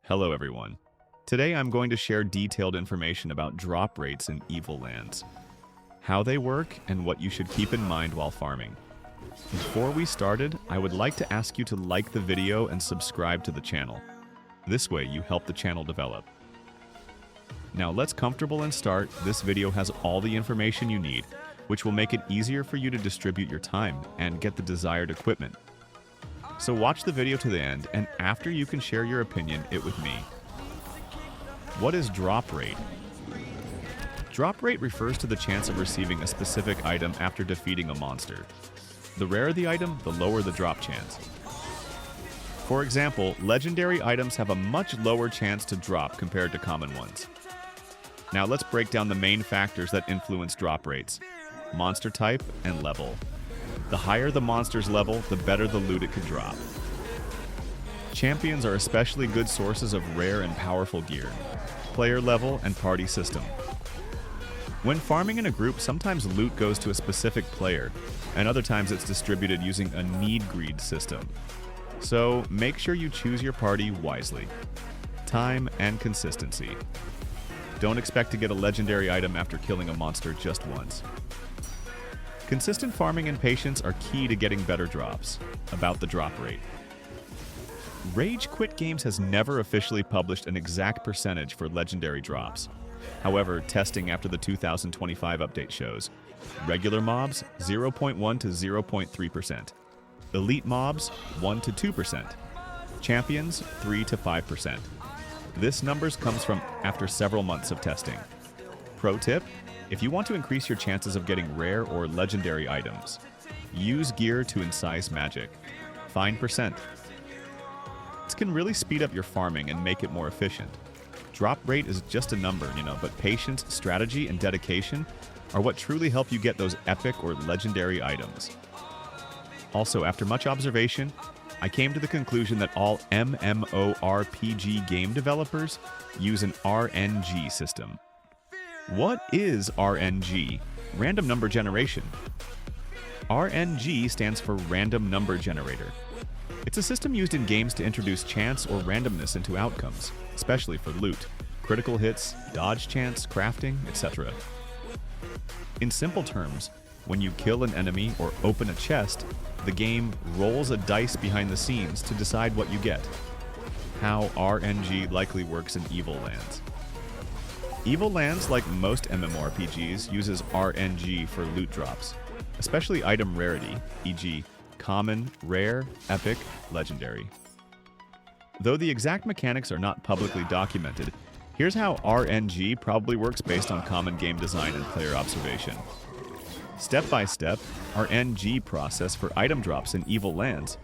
Hello everyone. Today I'm going to share detailed information about drop rates in Evil Lands, how they work, and what you should keep in mind while farming. Before we started, I would like to ask you to like the video and subscribe to the channel. This way you help the channel develop. Now let's comfortable and start. This video has all the information you need, which will make it easier for you to distribute your time and get the desired equipment. So watch the video to the end, and after you can share your opinion it with me. What is drop rate? Drop rate refers to the chance of receiving a specific item after defeating a monster. The rarer the item, the lower the drop chance. For example, legendary items have a much lower chance to drop compared to common ones. Now let's break down the main factors that influence drop rates: monster type and level. The higher the monster's level, the better the loot it can drop. Champions are especially good sources of rare and powerful gear, player level, and party system. When farming in a group, sometimes loot goes to a specific player, and other times it's distributed using a need-greed system. So make sure you choose your party wisely. Time and consistency. Don't expect to get a legendary item after killing a monster just once. Consistent farming and patience are key to getting better drops. About the drop rate. Rage Quit Games has never officially published an exact percentage for legendary drops. However, testing after the 2025 update shows regular mobs 0.1 to 0.3%, elite mobs 1 to 2%, champions 3 to 5%. This numbers comes from after several months of testing. Pro tip: if you want to increase your chances of getting rare or legendary items, use gear to incise magic. Find percent. This can really speed up your farming and make it more efficient. Drop rate is just a number, but patience, strategy, and dedication are what truly help you get those epic or legendary items. Also, after much observation, I came to the conclusion that all MMORPG game developers use an RNG system. What is RNG? Random number generation. RNG stands for Random Number Generator. It's a system used in games to introduce chance or randomness into outcomes, especially for loot, critical hits, dodge chance, crafting, etc. In simple terms, when you kill an enemy or open a chest, the game rolls a dice behind the scenes to decide what you get. How RNG likely works in Evil Lands. Evil Lands, like most MMORPGs, uses RNG for loot drops, especially item rarity, e.g. common, rare, epic, legendary. Though the exact mechanics are not publicly documented, here's how RNG probably works based on common game design and player observation. Step by step, RNG process for item drops in Evil Lands.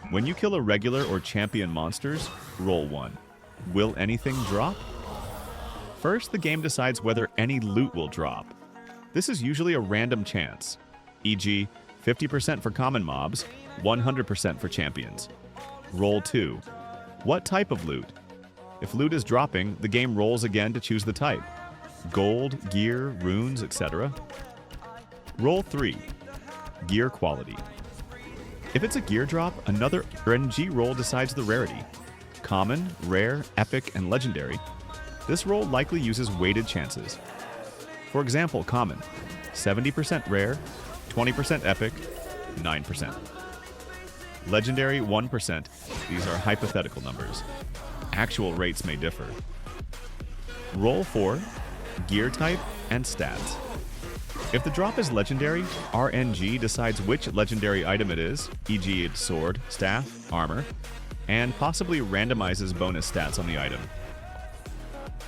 When you kill a regular or champion monsters, roll 1. Will anything drop? First, the game decides whether any loot will drop. This is usually a random chance, e.g. 50% for common mobs, 100% for champions. Roll 2. What type of loot? If loot is dropping, the game rolls again to choose the type. Gold, gear, runes, etc. Roll 3. Gear quality. If it's a gear drop, another RNG roll decides the rarity. Common, rare, epic, and legendary. This roll likely uses weighted chances. For example, common, 70% rare, 20% epic, 9%. Legendary, 1%. These are hypothetical numbers. Actual rates may differ. Roll 4, gear type, and stats. If the drop is legendary, RNG decides which legendary item it is, e.g. its sword, staff, armor, and possibly randomizes bonus stats on the item.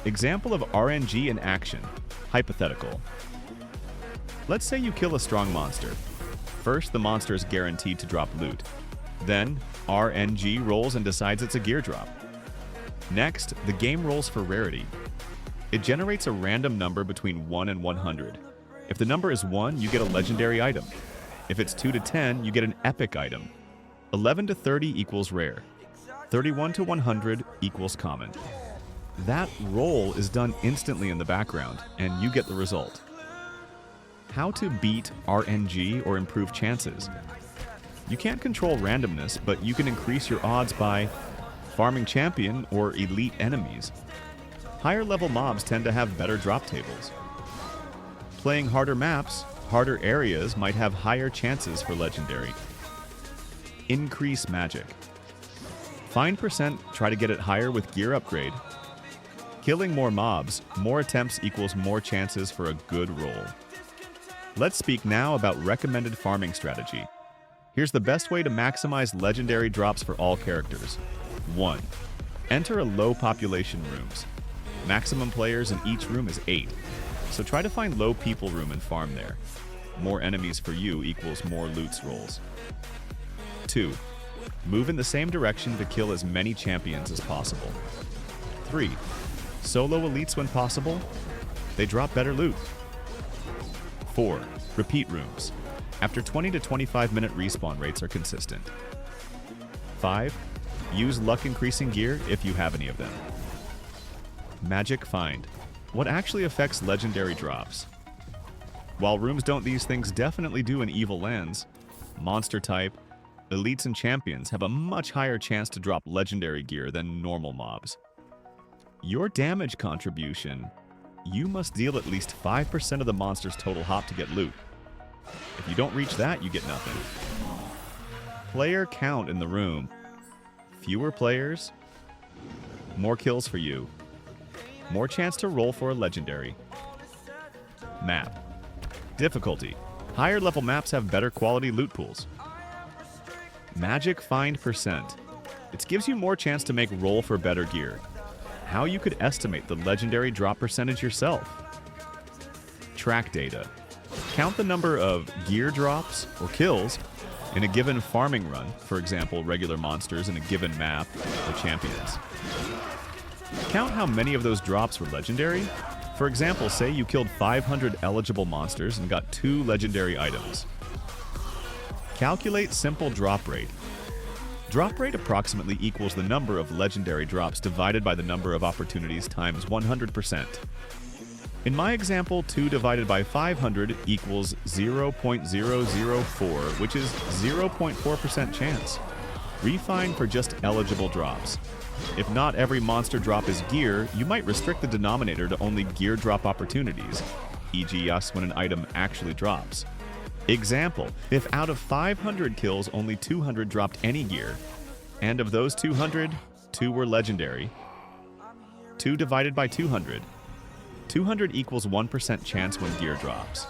Example of RNG in action. Hypothetical. Let's say you kill a strong monster. First, the monster is guaranteed to drop loot. Then, RNG rolls and decides it's a gear drop. Next, the game rolls for rarity. It generates a random number between 1 and 100. If the number is 1, you get a legendary item. If it's 2 to 10, you get an epic item. 11 to 30 equals rare. 31 to 100 equals common. That roll is done instantly in the background, and you get the result. How to beat RNG or improve chances? You can't control randomness, but you can increase your odds by farming champion or elite enemies. Higher level mobs tend to have better drop tables. Playing harder maps, harder areas might have higher chances for legendary. Increase magic. Find percent, try to get it higher with gear upgrade. Killing more mobs, more attempts equals more chances for a good roll. Let's speak now about recommended farming strategy. Here's the best way to maximize legendary drops for all characters. 1. Enter a low population rooms. Maximum players in each room is 8, so try to find low people room and farm there. More enemies for you equals more loots rolls. 2. Move in the same direction to kill as many champions as possible. 3. Solo elites when possible. They drop better loot. 4. Repeat rooms. After 20 to 25 minute respawn rates are consistent. 5. Use luck increasing gear if you have any of them. Magic find. What actually affects legendary drops? While rooms don't, these things definitely do in Evil Lands. Monster type, elites and champions have a much higher chance to drop legendary gear than normal mobs. Your damage contribution. You must deal at least 5% of the monster's total hop to get loot. If you don't reach that, you get nothing. Player count in the room. Fewer players, more kills for you. More chance to roll for a legendary. Map. Difficulty. Higher level maps have better quality loot pools. Magic find percent. It gives you more chance to make roll for better gear. How you could estimate the legendary drop percentage yourself. Track data. Count the number of gear drops or kills in a given farming run, for example, regular monsters in a given map or champions. Count how many of those drops were legendary. For example, say you killed 500 eligible monsters and got 2 legendary items. Calculate simple drop rate. Drop rate approximately equals the number of legendary drops divided by the number of opportunities times 100%. In my example, 2 divided by 500 equals 0.004, which is 0.4% chance. Refine for just eligible drops. If not every monster drop is gear, you might restrict the denominator to only gear drop opportunities, e.g. yes when an item actually drops. Example, if out of 500 kills only 200 dropped any gear, and of those 200, 2 were legendary, 2 divided by 200, 200 equals 1% chance when gear drops.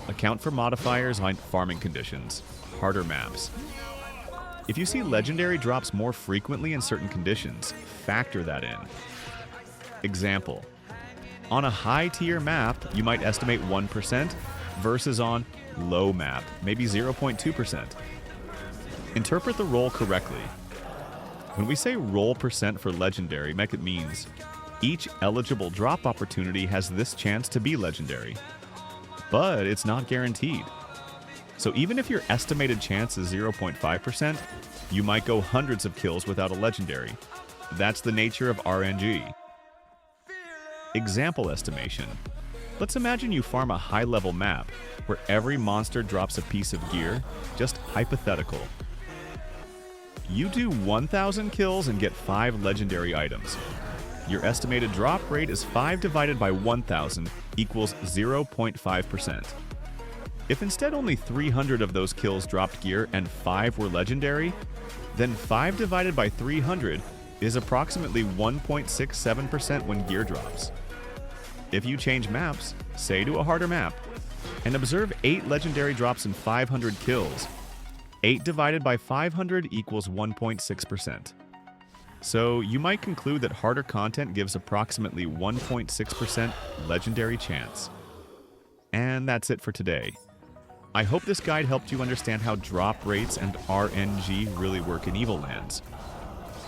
Account for modifiers like farming conditions, harder maps. If you see legendary drops more frequently in certain conditions, factor that in. Example, on a high tier map, you might estimate 1% versus on low map, maybe 0.2%. Interpret the roll correctly. When we say roll percent for legendary, it means each eligible drop opportunity has this chance to be legendary, but it's not guaranteed. So even if your estimated chance is 0.5%, you might go hundreds of kills without a legendary. That's the nature of RNG. Example estimation. Let's imagine you farm a high-level map where every monster drops a piece of gear, just hypothetical. You do 1,000 kills and get 5 legendary items. Your estimated drop rate is 5 divided by 1,000 equals 0.5%. If instead only 300 of those kills dropped gear and 5 were legendary, then 5 divided by 300 is approximately 1.67% when gear drops. If you change maps, say to a harder map, and observe 8 legendary drops and 500 kills, 8 divided by 500 equals 1.6%. So you might conclude that harder content gives approximately 1.6% legendary chance. And that's it for today. I hope this guide helped you understand how drop rates and RNG really work in Evil Lands.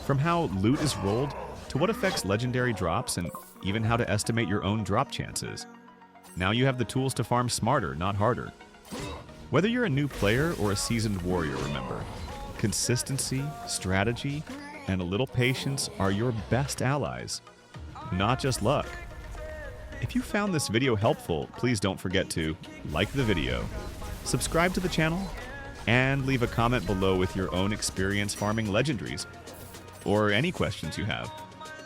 From how loot is rolled, to what affects legendary drops, and even how to estimate your own drop chances. Now you have the tools to farm smarter, not harder. Whether you're a new player or a seasoned warrior, remember, consistency, strategy, and a little patience are your best allies, not just luck. If you found this video helpful, please don't forget to like the video, subscribe to the channel, and leave a comment below with your own experience farming legendaries. or any questions you have.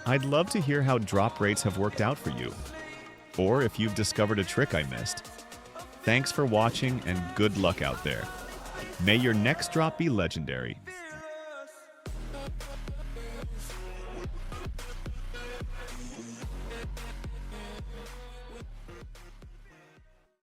I'd love to hear how drop rates have worked out for you, or if you've discovered a trick I missed. Thanks for watching and good luck out there. May your next drop be legendary.